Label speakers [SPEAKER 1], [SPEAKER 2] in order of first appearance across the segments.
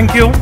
[SPEAKER 1] Thank you.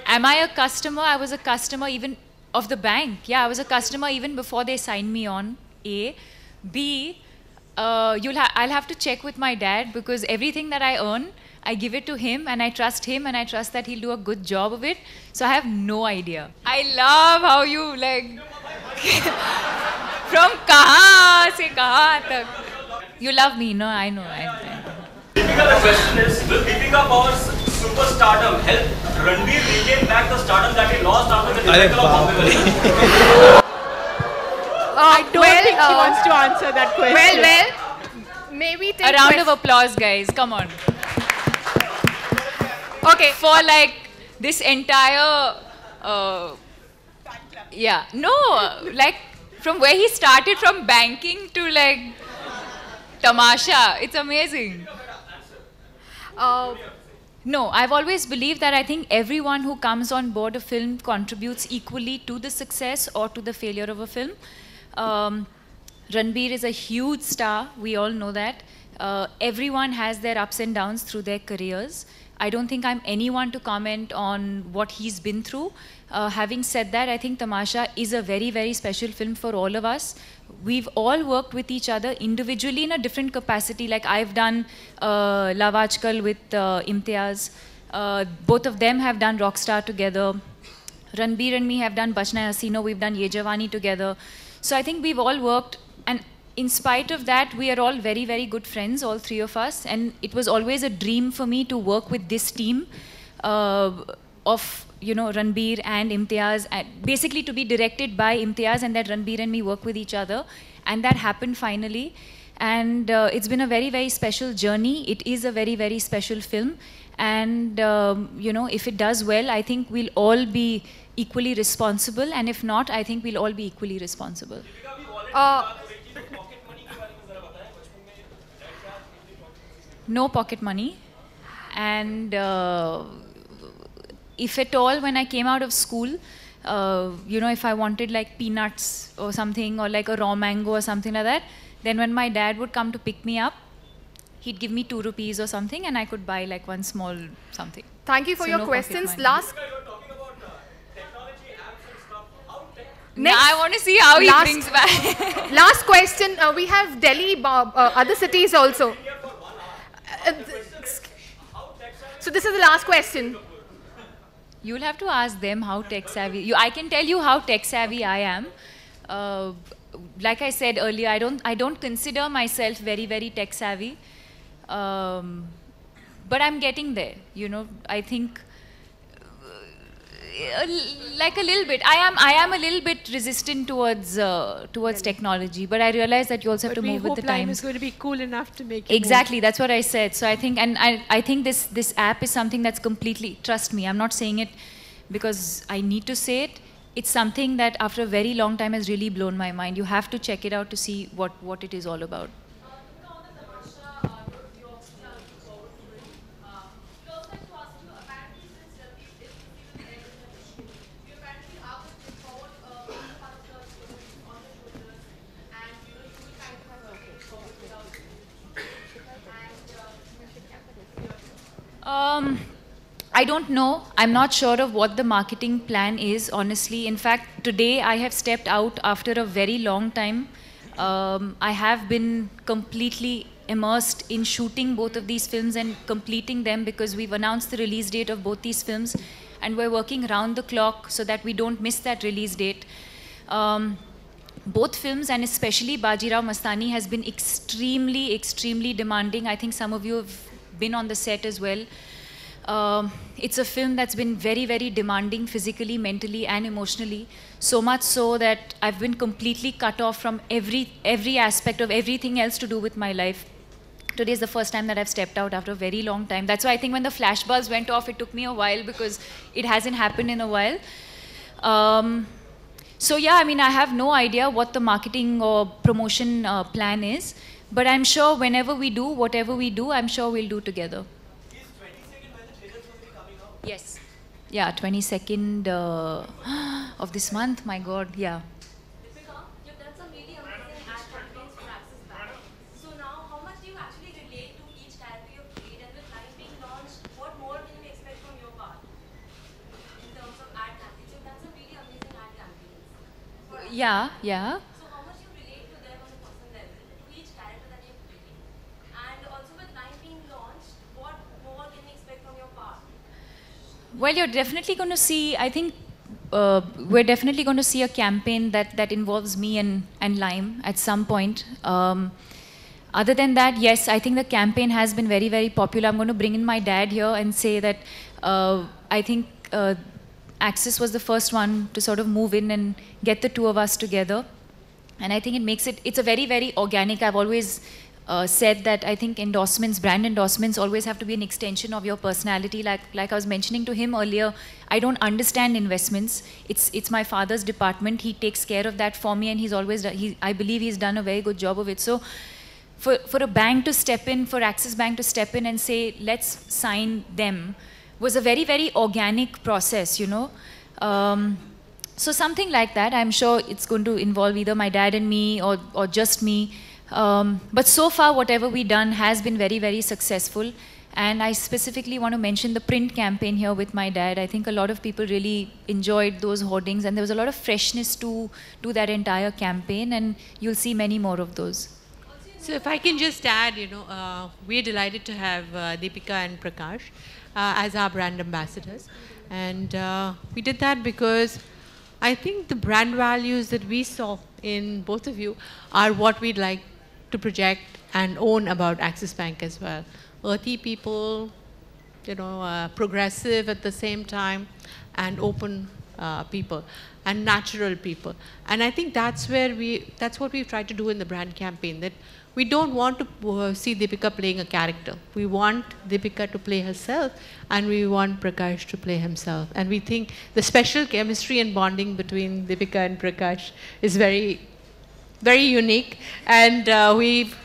[SPEAKER 2] Am I a customer? I was a customer even of the bank. Yeah, I was a customer even before they signed me on. A. B. I'll have to check with my dad because everything that I earn, I give it to him and I trust him and I trust that he'll do a good job of it. So I have no idea. I love how you like from kahan se kahan tak. You love me, no? I know.
[SPEAKER 3] Deepika, the question is, will Deepika Power's superstardom help Ranbir regain back the stardom that he lost after the debacle of Bombay?
[SPEAKER 4] I don't think she wants to answer that question.
[SPEAKER 5] Well, maybe take
[SPEAKER 2] A round of applause, guys. Come on.
[SPEAKER 5] Okay.
[SPEAKER 2] For like this entire, yeah, no, like from where he started from banking to like Tamasha, it's amazing. No, I've always believed that I think everyone who comes on board a film contributes equally to the success or to the failure of a film. Ranbir is a huge star, we all know that. Everyone has their ups and downs through their careers. I don't think I'm anyone to comment on what he's been through. Having said that, I think Tamasha is a very, very special film for all of us. We've all worked with each other individually in a different capacity. Like I've done Love Aajkal with Imtiaz. Both of them have done Rockstar together. Ranbir and me have done Bachna Hai Hasino. We've done Ye Jawani together. So I think we've all worked, and in spite of that, we are all very, very good friends, all three of us. And it was always a dream for me to work with this team of, you know, Ranbir and Imtiaz, and basically to be directed by Imtiaz and that Ranbir and me work with each other. And that happened finally. And it's been a very, very special journey. It is a very, very special film. And, you know, if it does well, I think we'll all be equally responsible. And if not, I think we'll all be equally responsible. No pocket money. And if at all, when I came out of school, you know, if I wanted like peanuts or something, or like a raw mango or something like that, then when my dad would come to pick me up, he'd give me 2 rupees or something, and I could buy like one small something.
[SPEAKER 5] Thank you for your
[SPEAKER 2] no
[SPEAKER 5] questions.
[SPEAKER 2] pocket money.
[SPEAKER 5] Last.
[SPEAKER 2] Now I want to see how he brings back.
[SPEAKER 5] Last question. We have Delhi, other cities also. So this is the last question.
[SPEAKER 2] You'll have to ask them how tech savvy. I can tell you how tech savvy I am. Like I said earlier, I don't consider myself very, very tech savvy. But I'm getting there. You know, I think like a little bit. I am a little bit resistant towards technology, but I realize that you also have to move with the times.
[SPEAKER 4] We hope Lime is going to be cool enough to make it
[SPEAKER 2] exactly. That's what I said. So I think, and I think this app is something that's completely. Trust me, I'm not saying it because I need to say it. It's something that after a very long time has really blown my mind. You have to check it out to see what it is all about. I don't know. I'm not sure of what the marketing plan is, honestly. In fact, today I have stepped out after a very long time. I have been completely immersed in shooting both of these films and completing them because we've announced the release date of both these films and we're working around the clock so that we don't miss that release date. Both films, and especially Bajirao Mastani, has been extremely, extremely demanding. I think some of you have been on the set as well. It's a film that's been very, very demanding physically, mentally, and emotionally. So much so that I've been completely cut off from every aspect of everything else to do with my life. Today is the first time that I've stepped out after a very long time. That's why I think when the flashbulbs went off, it took me a while because it hasn't happened in a while. So yeah, I mean, I have no idea what the marketing or promotion plan is, but I'm sure whenever we do, whatever we do, I'm sure we'll do together.
[SPEAKER 3] Is 22nd when the trailers will be coming out?
[SPEAKER 2] Yes. Yeah, 22nd of this month, my God, yeah.
[SPEAKER 1] Deepika, you've done some really amazing ad campaigns for Axis Bank. So now, how much do you actually relate to each character you've played? And with Line being launched, what more can we expect from your part in terms of ad campaigns? You've done some really amazing ad campaigns.
[SPEAKER 2] Yeah, yeah.
[SPEAKER 1] So how much you relate to them on a personal level, to each character that you've played? And also with Line being launched, what more can we expect from your part?
[SPEAKER 2] Well, you're definitely going to see, I think, we're definitely going to see a campaign that involves me and Lime at some point. Other than that, yes, I think the campaign has been very, very popular. I'm going to bring in my dad here and say that I think Axis was the first one to sort of move in and get the two of us together. And I think it makes it's a very, very organic. I've always said that I think endorsements, brand endorsements always have to be an extension of your personality. Like I was mentioning to him earlier, I don't understand investments. It's my father's department. He takes care of that for me and he's always, I believe he's done a very good job of it. So for a bank to step in, for Axis Bank to step in and say, let's sign them, was a very, very organic process, you know. So something like that, I'm sure it's going to involve either my dad and me or just me. But so far, whatever we've done has been very, very successful. And I specifically want to mention the print campaign here with my dad. I think a lot of people really enjoyed those hoardings and there was a lot of freshness to that entire campaign and you'll see many more of those.
[SPEAKER 4] So if I can just add, you know, we're delighted to have Deepika and Prakash as our brand ambassadors. And we did that because I think the brand values that we saw in both of you are what we'd like to project and own about Axis Bank as well. Earthy people, you know, progressive at the same time, and open people, and natural people. And I think that's what we've tried to do in the brand campaign, that we don't want to see Deepika playing a character. We want Deepika to play herself, and we want Prakash to play himself. And we think the special chemistry and bonding between Deepika and Prakash is very, very unique. And we've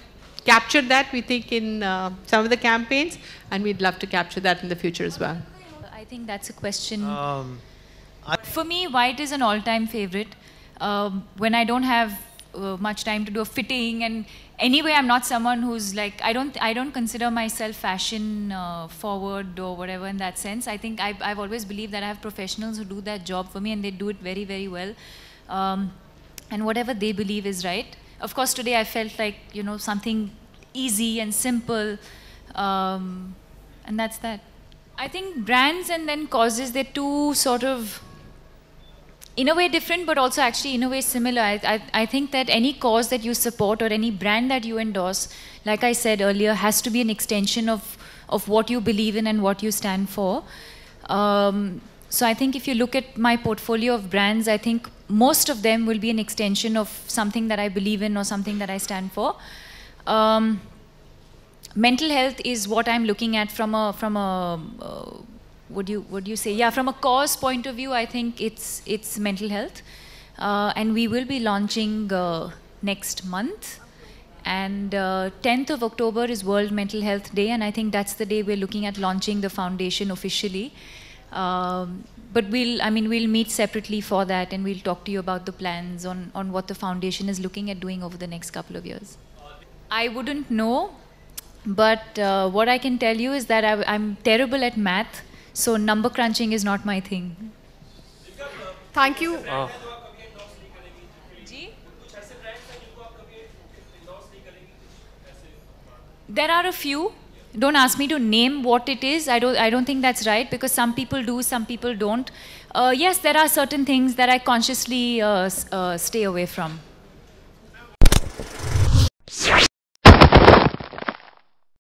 [SPEAKER 4] captured that, we think, in some of the campaigns, and we'd love to capture that in the future as well.
[SPEAKER 2] I think that's a question. For me, white is an all-time favorite. When I don't have much time to do a fitting, and anyway, I'm not someone who's like, I don't consider myself fashion forward or whatever in that sense. I think I've always believed that I have professionals who do that job for me and they do it very, very well. And whatever they believe is right. Of course, today I felt like, you know, something easy and simple, and that's that. I think brands and then causes, they're two sort of, in a way different, but also actually in a way similar. I think that any cause that you support or any brand that you endorse, like I said earlier, has to be an extension of what you believe in and what you stand for. So I think if you look at my portfolio of brands, I think most of them will be an extension of something that I believe in or something that I stand for. Mental health is what I'm looking at from a would you say? Yeah, from a cause point of view, I think it's mental health. And we will be launching next month. And 10th of October is World Mental Health Day, and I think that's the day we're looking at launching the foundation officially. But we'll meet separately for that, and we'll talk to you about the plans on what the foundation is looking at doing over the next couple of years. I wouldn't know. But what I can tell you is that I'm terrible at math, so number crunching is not my thing.
[SPEAKER 5] Thank you.
[SPEAKER 2] There are a few. Don't ask me to name what it is. I don't think that's right, because some people do, some people don't. Yes, there are certain things that I consciously stay away from.